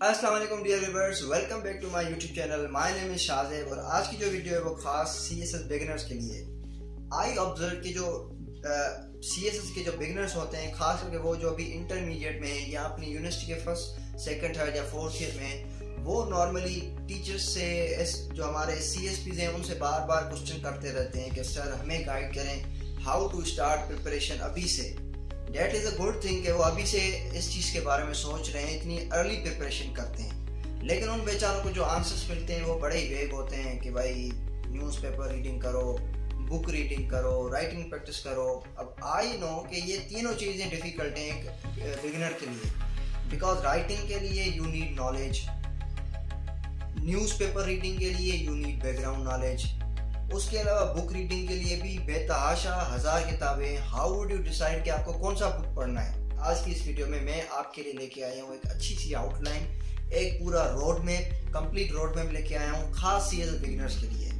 अस्सलाम वालेकुम dear viewers, welcome back to my YouTube channel. My name is Shahzeb और आज की जो वीडियो है वो खास CSS बिगिनर्स के लिए। आई ऑब्जर्व कि जो CSS के जो बिगिनर्स होते हैं, खास करके वो जो अभी इंटरमीडिएट में है या अपनी यूनिवर्सिटी के फर्स्ट सेकंड थर्ड या फोर्थ ईयर में, वो नॉर्मली टीचर्स से जो हमारे CSPs हैं उनसे बार बार क्वेश्चन करते रहते हैं कि सर हमें गाइड करें हाउ टू स्टार्ट प्रिपरेशन अभी से। That is a good thing कि वो अभी से इस चीज़ के बारे में सोच रहे हैं, इतनी अर्ली प्रिपरेशन करते हैं। लेकिन उन बेचारों को जो आंसर्स मिलते हैं वो बड़े ही वेग होते हैं कि भाई न्यूज़पेपर रीडिंग करो, बुक रीडिंग करो, राइटिंग प्रैक्टिस करो। अब आई नो कि ये तीनों चीज़ें डिफ़िकल्ट हैं एक बिगिनर के लिए, बिकॉज राइटिंग के लिए you need knowledge, newspaper reading के लिए यू नीड बैकग्राउंड नॉलेज, उसके अलावा बुक रीडिंग के लिए भी बेतहाशा हजार किताबें। हाउ वुड यू डिसाइड कि आपको कौन सा बुक पढ़ना है? आज की इस वीडियो में मैं आपके लिए लेके आया हूँ एक अच्छी सी आउटलाइन, एक पूरा road map, complete road map लेके आया हूँ खास CSS बिगिनर्स के लिए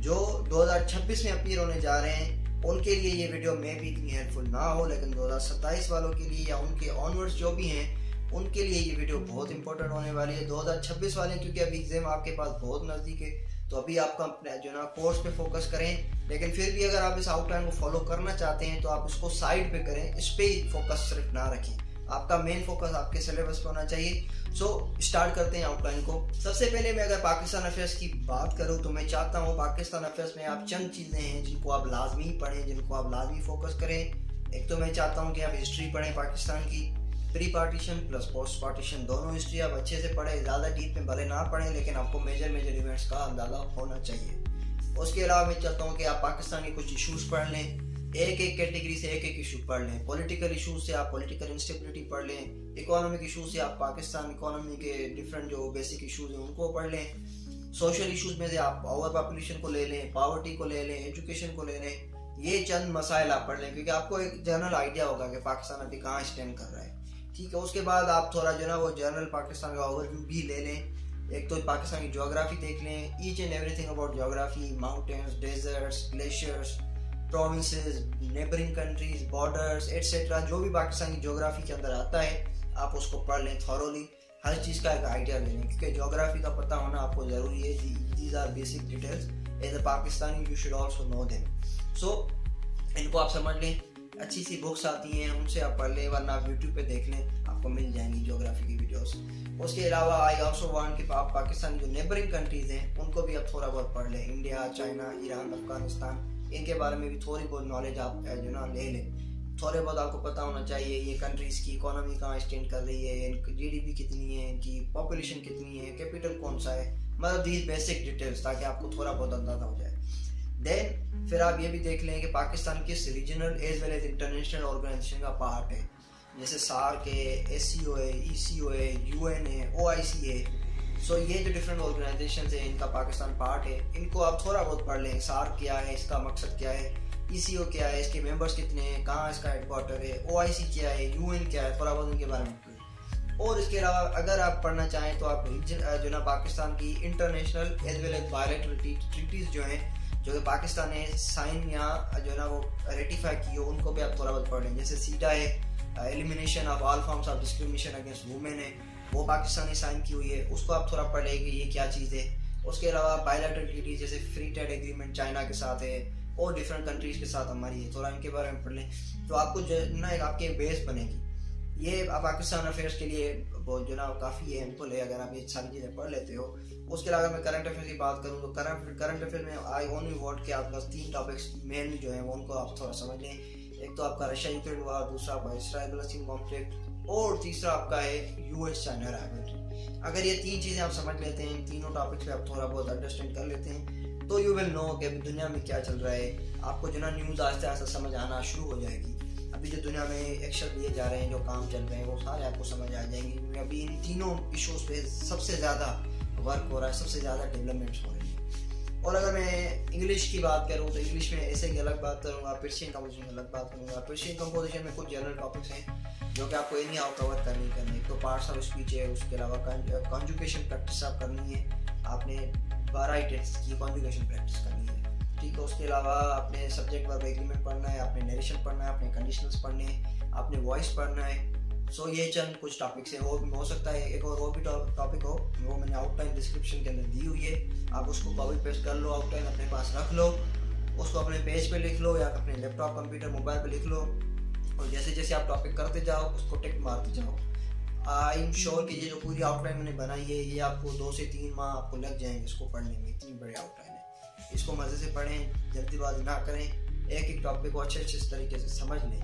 जो 2026 में अपीयर होने जा रहे हैं। उनके लिए ये वीडियो में भी इतनी हेल्पफुल ना हो, लेकिन 2027 वालों के लिए या उनके ऑनवर्ड्स जो भी हैं उनके लिए ये वीडियो बहुत इंपॉर्टेंट होने वाली है। 2026 वाले क्योंकि अभी एग्जाम आपके पास बहुत नज़दीक है, तो अभी आपका जो ना कोर्स पे फोकस करें। लेकिन फिर भी अगर आप इस आउटलाइन को फॉलो करना चाहते हैं तो आप इसको साइड पे करें, इस पे फोकस सिर्फ ना रखें। आपका मेन फोकस आपके सिलेबस पे होना चाहिए। सो स्टार्ट करते हैं आउटलाइन को। सबसे पहले मैं अगर पाकिस्तान अफेयर्स की बात करूं तो मैं चाहता हूं पाकिस्तान अफेयर्स में आप चंद चीज़ें हैं जिनको आप लाजमी पढ़ें, जिनको आप लाजमी फोकस करें। एक तो मैं चाहता हूँ कि आप हिस्ट्री पढ़ें पाकिस्तान की, pre partition plus post partition दोनों हिस्ट्री आप अच्छे से पढ़ें। ज़्यादा डीप में भले ना पढ़ें, लेकिन आपको मेजर इवेंट्स का अंदाजा होना चाहिए। उसके अलावा मैं चाहता हूँ कि आप पाकिस्तान के कुछ इशूज़ पढ़ लें, एक एक कैटेगरी से एक एक इशू पढ़ लें। पॉलिटिकल इशूज़ से आप पॉलिटिकल इंस्टेबिलिटी पढ़ लें, इकोनॉमिक इशूज़ से आप पाकिस्तान इकोनॉमी के डिफरेंट जो बेसिक इशूज़ हैं उनको पढ़ लें। सोशल इशूज़ में से आप ओवर पॉपुलेशन को ले लें, पॉवर्टी को ले लें, एजुकेशन को ले लें। ये चंद मसाइल आप पढ़ लें क्योंकि आपको एक जनरल आइडिया होगा कि पाकिस्तान अभी कहाँ स्टैंड कर रहा है। ठीक है, उसके बाद आप थोड़ा जो ना वो जनरल पाकिस्तान का ओवरव्यू भी ले लें। एक तो पाकिस्तान की ज्योग्राफी देख लें, each and everything about geography, mountains, deserts, glaciers, provinces, neighbouring countries, borders etcetera, जो भी पाकिस्तान की ज्योग्राफी के अंदर आता है आप उसको पढ़ लें थॉरोली। हर चीज़ का एक आइडिया ले लें क्योंकि ज्योग्राफी का पता होना आपको ज़रूरी है। These are basic details as a Pakistani, you should also know them. So इनको आप समझ लें। अच्छी सी बुक्स आती हैं उनसे आप पढ़ लें, वरना आप यूट्यूब पे देख लें, आपको मिल जाएंगी ज्योग्राफी की वीडियोस। उसके अलावा आई ऑल्सो वांट कि आप पाकिस्तान जो नेबरिंग कंट्रीज़ हैं उनको भी आप थोड़ा बहुत पढ़ लें। इंडिया, चाइना, ईरान, अफगानिस्तान, इनके बारे में भी थोड़ी बहुत नॉलेज आप जो ना ले लें। थोड़े बहुत आपको पता होना चाहिए ये कंट्रीज़ की इकोनॉमी कहाँ स्टैंड कर रही है, इनकी GDP कितनी है, इनकी पॉपुलेशन कितनी है, कैपिटल कौन सा है, मतलब दीज बेसिक डिटेल्स, ताकि आपको थोड़ा बहुत अंदाजा हो जाए। देन फिर आप ये भी देख लें कि पाकिस्तान किस regional as well as international organisation का पार्ट है, जैसे SAARC है, SCO है, ECO है, UN है, OIC है। सो ये जो डिफरेंट ऑर्गेनाइजेशन है इनका पाकिस्तान पार्ट है, इनको आप थोड़ा बहुत पढ़ लें। SAARC क्या है, इसका मकसद क्या है, ECO क्या है, इसके मेंबर्स कितने हैं, कहाँ इसका हेडक्वार्टर है, OIC क्या है, UN क्या है, थोड़ा बहुत उनके बारे में पढ़ें। और इसके अलावा अगर आप पढ़ना चाहें तो आप जो ना पाकिस्तान की international as well as bilateral treaties जो हैं जो कि पाकिस्तान ने साइन या जो ना वो रेटिफाई की हो, उनको भी आप थोड़ा बहुत पढ़ लें। जैसे सीडा है, elimination of all forms of discrimination against women है, वो पाकिस्तान ने साइन की हुई है, उसको आप थोड़ा पढ़ लें कि ये क्या चीज़ है। उसके अलावा बायलैटरल ट्रीटीज जैसे फ्री ट्रेड एग्रीमेंट चाइना के साथ है और डिफरेंट कंट्रीज के साथ हमारी है, थोड़ा इनके बारे में पढ़ लें तो आपको जो ना एक आपकी बेस बनेगी। ये पाकिस्तान अफेयर्स के लिए बहुत जो ना काफ़ी हेल्पफुल है अगर आप ये सारी चीज़ें पढ़ लेते हो। उसके अलावा मैं करंट अफेयर की बात करूँ तो करंट अफेयर में आई ओनली वॉन्ट के आपके पास 3 टॉपिक्स मेनली जो है वो उनको आप थोड़ा समझ लें। एक तो आपका रशिया यूक्रेन वार, दूसरा आपका इसराइल फलस्तीन कॉन्फ्लिक्ट और तीसरा आपका है US चाइना राइवलरी। अगर ये 3 चीज़ें आप समझ लेते हैं, इन तीनों टॉपिक्स पे आप थोड़ा बहुत अंडरस्टैंड कर लेते हैं तो यू विल नो कि अभी दुनिया में क्या चल रहा है। आपको जो ना न्यूज़ आस्ते आस्ते समझ आना शुरू हो जाएगी। अभी जो दुनिया में एक्शन लिए जा रहे हैं, जो काम चल रहे हैं, वो सारे आपको समझ आ जाएंगे। अभी इन तीनों इशूज़ पे सबसे ज़्यादा वर्क हो रहा है, सबसे ज़्यादा डेवलपमेंट्स हो रही है। और अगर मैं इंग्लिश की बात करूँ तो इंग्लिश में ऐसे की अलग बात करूँगा, पर्शियन कंपोजिशन में अलग बात करूँगा। पर्शियन कंपोजिशन में कुछ जनरल टॉपिक्स हैं जो कि आपको एनी हाउ कवर करनी है। तो पार्ट्स ऑफ स्पीच है, उसके अलावा कॉन्जुगेशन प्रैक्टिस आप करनी है, आपने 12 टेस्ट की कॉन्जुगेशन प्रैक्टिस करनी है। ठीक है, उसके अलावा आपने सब्जेक्ट वर्ब एग्रीमेंट पढ़ना है, आपने नरेशन पढ़ना है, आपने कंडीशनल्स पढ़ने हैं, आपने वॉइस पढ़ना है। सो ये चंद कुछ टॉपिक्स हैं, वो हो सकता है एक और वो भी टॉपिक हो, वो मैंने आउटलाइन डिस्क्रिप्शन के अंदर दी हुई है, आप उसको कॉपी पेस्ट कर लो, आउटलाइन अपने पास रख लो, उसको अपने पेज पे लिख लो या अपने लैपटॉप कंप्यूटर मोबाइल पे लिख लो, और जैसे जैसे आप टॉपिक करते जाओ उसको टिक मारते जाओ। आई एम श्योर कि ये जो पूरी आउटलाइन मैंने बनाई है ये आपको 2 से 3 माह आपको लग जाएंगे इसको पढ़ने में, इतनी बड़ी आउटलाइन है। इसको मज़े से पढ़ें, जल्दीबाजी ना करें, एक एक टॉपिक को अच्छे तरीके से समझ लें।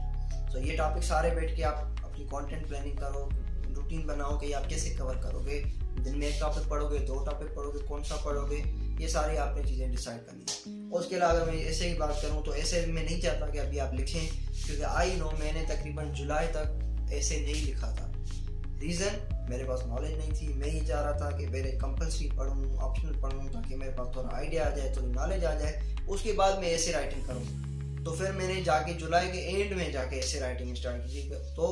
तो ये टॉपिक सारे बैठ के आप अपनी कंटेंट प्लानिंग करो, रूटीन बनाओ कि आप कैसे कवर करोगे, दिन में 1 टॉपिक पढ़ोगे, 2 टॉपिक पढ़ोगे, कौन सा पढ़ोगे, ये सारी आपने चीज़ें डिसाइड करनी है। और उसके अलावा अगर मैं ऐसे ही बात करूँ तो ऐसे मैं नहीं चाहता कि अभी आप लिखें, क्योंकि आई नो मैंने तकरीबन जुलाई तक ऐसे नहीं लिखा था। रीज़न मेरे पास नॉलेज नहीं थी, मैं ये चाह रहा था कि पहले कंपल्सरी पढ़ूँ, ऑप्शनल पढ़ूँ, ताकि मेरे पास थोड़ा आइडिया आ जाए, थोड़ी नॉलेज आ जाए, उसके बाद मैं ऐसे राइटिंग करूँ। तो फिर मैंने जाके जुलाई के एंड में जाके ऐसे राइटिंग स्टार्ट की। तो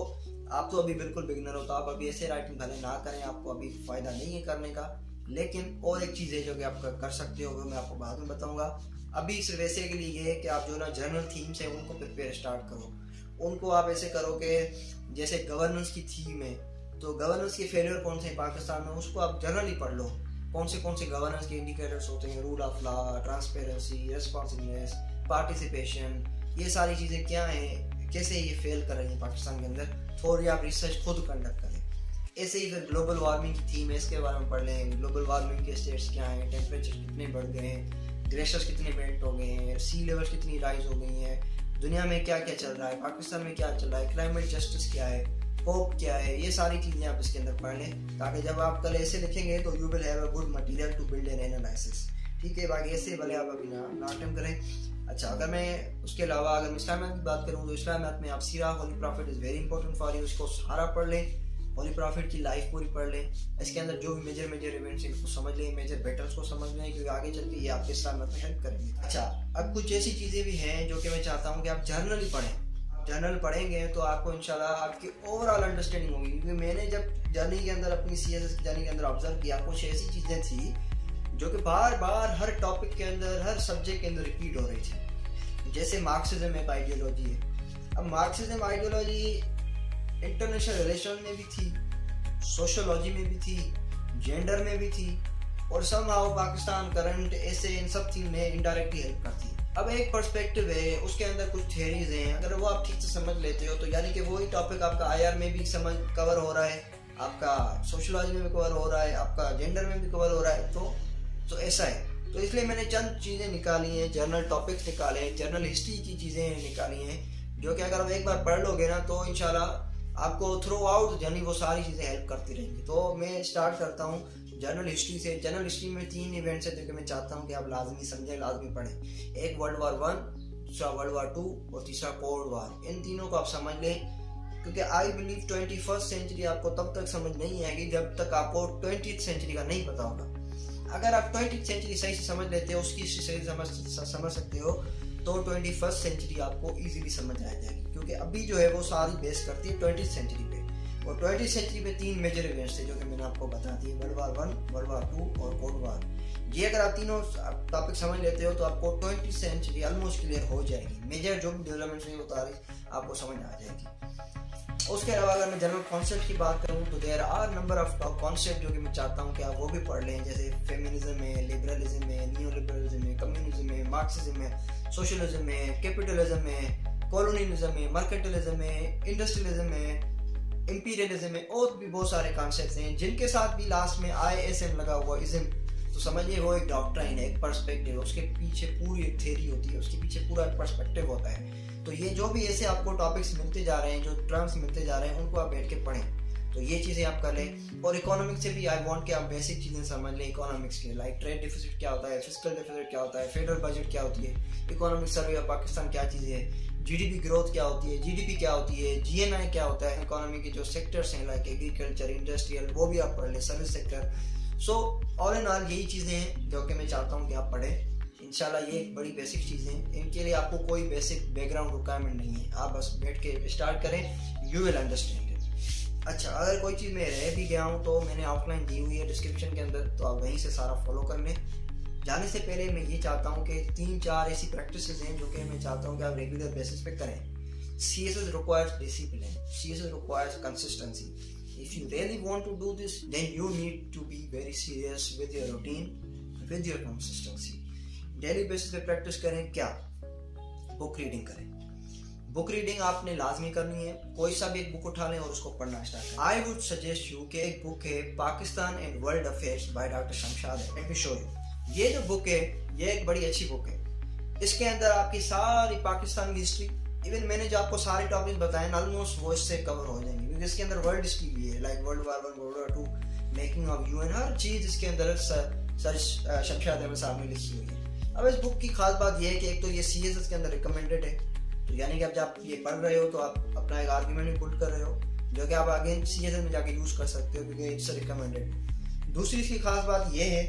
आप तो अभी बिल्कुल बिगिनर हो, तो आप अभी ऐसे राइटिंग भले ना करें, आपको अभी फ़ायदा नहीं है करने का। लेकिन और एक चीज़ है जो कि आप कर सकते हो, वो मैं आपको बाद में बताऊँगा। अभी सिर्फ ऐसे के लिए ये है कि आप जो ना जर्नल थीम्स है उनको प्रिपेयर स्टार्ट करो। उनको आप ऐसे करो कि जैसे गवर्नेंस की थीम है, तो गवर्नेंस के फेलियर कौन से हैं पाकिस्तान में, उसको आप जर्नली पढ़ लो। कौन से गवर्नेंस के इंडिकेटर्स होते हैं, rule of law, transparency, responsiveness, participation, ये सारी चीज़ें क्या हैं, कैसे ये फेल कर रही हैं पाकिस्तान के अंदर, थोड़ी आप रिसर्च खुद कंडक्ट करें। ऐसे ही फिर ग्लोबल वार्मिंग की थीम है, इसके बारे में पढ़ लें। ग्लोबल वार्मिंग के स्टेट्स क्या हैं, टेम्परेचर कितने बढ़ गए हैं, ग्लेशियर्स कितने मेल्ट हो गए हैं, सी लेवल कितनी राइज हो गई हैं, दुनिया में क्या क्या चल रहा है, पाकिस्तान में क्या चल रहा है, क्लाइमेट जस्टिस क्या है, होप क्या है, ये सारी चीज़ें आप इसके अंदर पढ़ लें, ताकि जब आप कल ऐसे लिखेंगे तो you will have a good material to build an analysis. ठीक है, बाकी ऐसे भले आप अभी ना अटेम्प्ट करें। अच्छा, अगर मैं उसके अलावा अगर इस्लामियत की बात करूँ तो इस्लामियत में आप सीरा holy prophet is very important for you, इसको सारा पढ़ लें, होली प्रॉफिट की लाइफ पूरी पढ़ लें, इसके अंदर जो भी मेजर इवेंट्स हैं उसको समझ लें, मेजर बैटल्स को समझ लें, क्योंकि आगे चल के ये आपके इस्लामियत में हेल्प करेंगे। अच्छा, अब कुछ ऐसी चीज़ें भी हैं जो कि मैं चाहता हूँ कि आप जर्नली पढ़ें। जर्नल पढ़ेंगे तो आपको इंशाल्लाह आपकी ओवरऑल अंडरस्टैंडिंग होगी, क्योंकि मैंने जब जर्नी के अंदर अपनी CSS की जर्नी के अंदर ऑब्जर्व किया, कुछ ऐसी चीज़ें थी जो कि बार बार हर टॉपिक के अंदर, हर सब्जेक्ट के अंदर रिपीट हो रही थी। जैसे मार्क्सिज्म एक आइडियोलॉजी है। अब मार्क्सिज्म आइडियोलॉजी इंटरनेशनल रिलेशन में भी थी, सोशोलॉजी में भी थी, जेंडर में भी थी, और समहाउ पाकिस्तान करंट ऐसे इन सब चीज़ में इनडायरेक्टली हेल्प करती है। अब एक पर्सपेक्टिव है, उसके अंदर कुछ थ्योरीज हैं, अगर वो आप ठीक से समझ लेते हो तो यानी कि वही टॉपिक आपका IR में भी कवर हो रहा है, आपका सोशोलॉजी में भी कवर हो रहा है, आपका जेंडर में भी कवर हो रहा है। तो ऐसा है। तो इसलिए मैंने चंद चीज़ें निकाली हैं, जर्नल टॉपिक्स निकाले हैं, जर्नल हिस्ट्री की चीज़ें निकाली हैं, जो कि अगर आप एक बार पढ़ लोगे ना तो इंशाल्लाह आपको थ्रू आउट जर्नी वो सारी चीज़ें हेल्प करती रहेंगी। तो मैं स्टार्ट करता हूँ जर्नल हिस्ट्री से। जर्नल हिस्ट्री में 3 इवेंट्स है जो कि मैं चाहता हूँ कि आप लाजमी समझें, लाजमी पढ़ें। एक वर्ल्ड वार 1, दूसरा वर्ल्ड वार 2 और तीसरा कोल्ड वार। इन तीनों को आप समझ लें, क्योंकि आई बिलीव 21st सेंचुरी आपको तब तक समझ नहीं आएगी जब तक आपको 20th सेंचुरी का नहीं पता होगा। अगर आप 20th सेंचुरी सही से समझ लेते हो, उसकी सही समझ सकते हो, तो 21st सेंचुरी आपको इजीली समझ आ जाएगी, क्योंकि अभी जो है वो सारी बेस करती है 20th सेंचुरी पे। और 20th सेंचुरी में 3 मेजर इवेंट्स थे जो कि मैंने आपको बता दिए, वर्ल्ड वार 1, वर्ल्ड वार 2 और कोल्ड वार। ये अगर आप तीनों टॉपिक समझ लेते हो तो आपको 20th सेंचुरी ऑलमोस्ट क्लियर हो जाएगी। मेजर जो भी डेवलपमेंट्स नहीं होता आपको समझ आ जाएगी। उसके अलावा अगर मैं जनरल कॉन्सेप्ट की बात करूँ तो there are number of top concept जो कि मैं चाहता हूँ कि आप वो भी पढ़ लें, जैसे फेमिनिज्म है, लिबरलिज्म है, नियो लिबरलिज्म है, कम्युनिज्म है, मार्क्सिज्म है, सोशलिज्म है, कैपिटलिज्म है, कॉलोनियलिज्म है, मार्केटलिज्म है, इंडस्ट्रियलिज्म है, इंपीरियलिज्म है, और भी बहुत सारे कॉन्सेप्ट हैं जिनके साथ भी लास्ट में ISM लगा हुआ इज्म। तो समझिए वो एक डॉक्ट्राइन है, एक पर्सपेक्टिव, उसके पीछे पूरी एक थ्योरी होती है, उसके पीछे पूरा एक पर्सपेक्टिव होता है। तो ये जो भी ऐसे आपको टॉपिक्स मिलते जा रहे हैं, जो टर्म्स मिलते जा रहे हैं, उनको आप बैठ के पढ़ें। तो ये चीज़ें आप कर लें। और इकोनॉमिक्स से भी आई वांट कि आप बेसिक चीज़ें समझ लें इकोनॉमिक्स के, लाइक ट्रेड डिफिसिट क्या होता है, फिस्कल डिफिसिट क्या होता है, फेडरल बजट क्या होती है, इकोनॉमिक सर्वे ऑफ पाकिस्तान क्या चीज़ है, GDP ग्रोथ क्या होती है, GDP क्या होती है, GNI क्या होता है, इकोनॉमी के जो सेक्टर्स हैं लाइक एग्रीकल्चर, इंडस्ट्रियल, वो भी आप पढ़ लें, service sector. So all in all यही चीज़ें हैं जो कि मैं चाहता हूँ कि आप पढ़ें। इंशाल्लाह ये एक बड़ी बेसिक चीज़ें हैं, इनके लिए आपको कोई बेसिक बैकग्राउंड रिक्वायरमेंट नहीं है, आप बस बैठ के स्टार्ट करें, यू विल अंडरस्टैंड इट। अच्छा, अगर कोई चीज़ मैं रह भी गया हूँ तो मैंने आउटलाइन दी हुई है डिस्क्रिप्शन के अंदर, तो आप वहीं से सारा फॉलो कर लें। जाने से पहले मैं ये चाहता हूँ कि 3-4 ऐसी प्रैक्टिसेस हैं जो कि मैं चाहता हूँ कि आप रेगुलर बेसिस पे करें। CSS requires discipline. CSS requires consistency. If you really want to do this, then you need to be very serious with your routine, with your consistency. Daily basis पे प्रैक्टिस करें। क्या? Book reading करें। Book reading आपने लाजमी करनी है। कोई सा भी एक बुक उठा लें और उसको पढ़ना स्टार्ट करें। आई वुड सजेस्ट यू कि एक बुक है Pakistan and world affairs by doctor Shamshad. Let me show you. ये जो बुक है ये एक बड़ी अच्छी बुक है। इसके अंदर आपकी सारी पाकिस्तान की हिस्ट्री, इवन मैंने जो आपको सारे टॉपिक बताए ऑलमोस्ट वो इससे कवर हो जाएंगे, क्योंकि इसके अंदर वर्ल्ड हिस्ट्री भी है, like world war 1, world war 2, making of UN, हर चीज इसके अंदर सर शमशाद अहमद साहब ने लिखी हुई है। अब इस बुक की खास बात यह है कि एक तो ये CSS के अंदर रिकमेंडेड है, तो यानी कि अब जब आप ये पढ़ रहे हो तो आप अपना एक आर्ग्यूमेंट भी पुट कर रहे हो जो कि आप आगे CSS में जाके यूज कर सकते हो, क्योंकि इट्स रिकमेंडेड। दूसरी इसकी खास बात यह है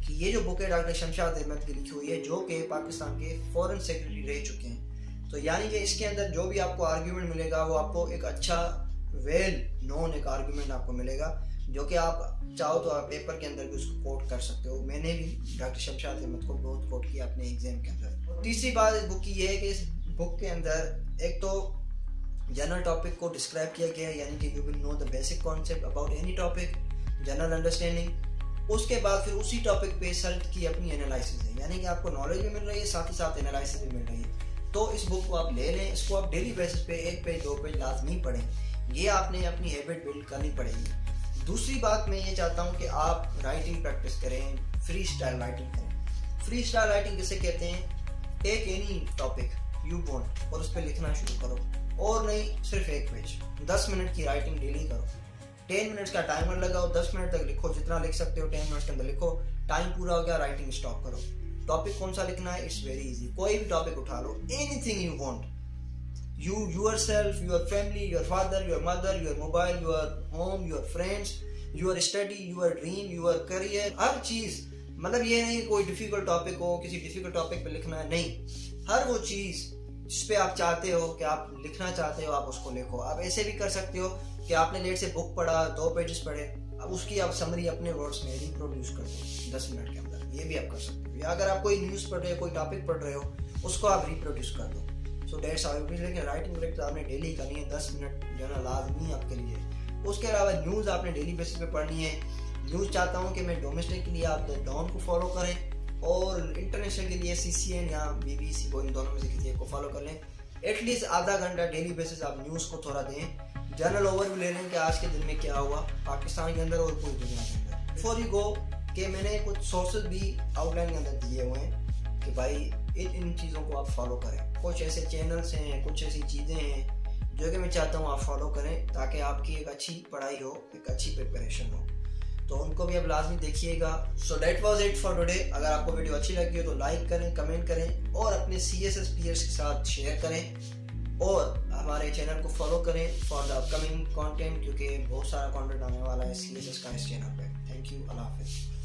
कि ये जो बुक है डॉक्टर शमशाद अहमद की लिखी हुई है, जो कि पाकिस्तान के फॉरेन सेक्रेटरी रह चुके हैं। तो यानी कि इसके अंदर जो भी आपको आर्ग्यूमेंट मिलेगा वो आपको एक अच्छा वेल नोन एक आर्ग्यूमेंट आपको मिलेगा, जो कि आप चाहो तो आप पेपर के अंदर भी उसको कोट कर सकते हो। मैंने भी डॉक्टर शमशाद अहमद को बहुत कोट किया अपने एग्जाम के अंदर। तीसरी बात इस बुक की ये है कि इस बुक के अंदर एक तो जनरल टॉपिक को डिस्क्राइब किया गया है, यानी कि you will know the basic concept about any topic, general understanding. उसके बाद फिर उसी टॉपिक पे सर्च की अपनी एनालिसिस है, यानी कि आपको नॉलेज भी मिल रही है, साथ ही साथ एनालिसिस भी मिल रही है। तो इस बुक को आप ले लें, इसको आप डेली बेसिस पे 1 पेज 2 पेज लाजमी पढ़ें। ये आपने अपनी हैबिट बिल्ड करनी पड़ेगी। दूसरी बात मैं ये चाहता हूँ कि आप राइटिंग प्रैक्टिस करें, फ्री स्टाइल राइटिंग करें। फ्री स्टाइल राइटिंग किसे कहते हैं? Take any topic you want और उस पर लिखना शुरू करो, और नहीं सिर्फ 1 पेज, 10 मिनट की राइटिंग डेली करो। 10 मिनट्स का टाइमर लगाओ, 10 मिनट तक लिखो, जितना लिख सकते हो 10 मिनट्स के अंदर लिखो। टाइम पूरा हो गया, राइटिंग स्टॉप करो। टॉपिक कौन सा लिखना है? It's very easy. कोई भी टॉपिक उठा लो, anything you want, you yourself, your family, your father, your mother, your mobile, your home, your friends, your study, your dream, your career, हर चीज। मतलब ये नहीं कोई डिफिकल्ट टॉपिक हो, किसी डिफिकल्ट टॉपिक पे लिखना है, नहीं। हर वो चीज जिस पे आप चाहते हो कि आप लिखना चाहते हो, आप उसको लिखो। आप ऐसे भी कर सकते हो कि आपने लेट से बुक पढ़ा, 2 पेजेस पढ़े, अब उसकी आप समरी अपने वर्ड्स में रिप्रोड्यूस कर दो 10 मिनट के अंदर। ये भी आप कर सकते हो। या अगर आप कोई न्यूज़ पढ़ रहे हो, कोई टॉपिक पढ़ रहे हो, उसको आप रिप्रोड्यूस कर दो। So that's how it is. लेकिन राइटिंग प्रैक्टिस आपने डेली करनी है, 10 मिनट जो है लाजमी आपके लिए। उसके अलावा न्यूज़ आपने डेली बेसिस पे पढ़नी है। न्यूज़ चाहता हूँ कि मैं डोमेस्टिक के लिए आप द डॉन को फॉलो करें, और इंटरनेशनल के लिए CCN या BBC को, इन दोनों में से किसी एक को फॉलो कर लें। एटलीस्ट आधा घंटा डेली बेसिस आप न्यूज़ को थोड़ा दें। जनरल ओवरव्यू ले लें कि आज के दिन में क्या हुआ पाकिस्तान के अंदर और पूरी दुनिया के अंदर। बिफोर यू गो कि मैंने कुछ सोर्सेज भी आउटलाइन के अंदर दिए हुए हैं कि भाई इन चीज़ों को आप फॉलो करें। कुछ ऐसे चैनल्स हैं, कुछ ऐसी चीज़ें हैं जो कि मैं चाहता हूँ आप फॉलो करें, ताकि आपकी एक अच्छी पढ़ाई हो, एक अच्छी प्रिपरेशन हो। तो उनको भी आप लाजमी देखिएगा। So that was it for today. अगर आपको वीडियो अच्छी लगी हो तो लाइक करें, कमेंट करें, और अपने CSS पीयर्स के साथ शेयर करें, और हमारे चैनल को फॉलो करें फॉर द अपकमिंग कंटेंट, क्योंकि बहुत सारा कंटेंट आने वाला है CSS का इस चैनल पे। थैंक यू, अल्लाह हाफिज़।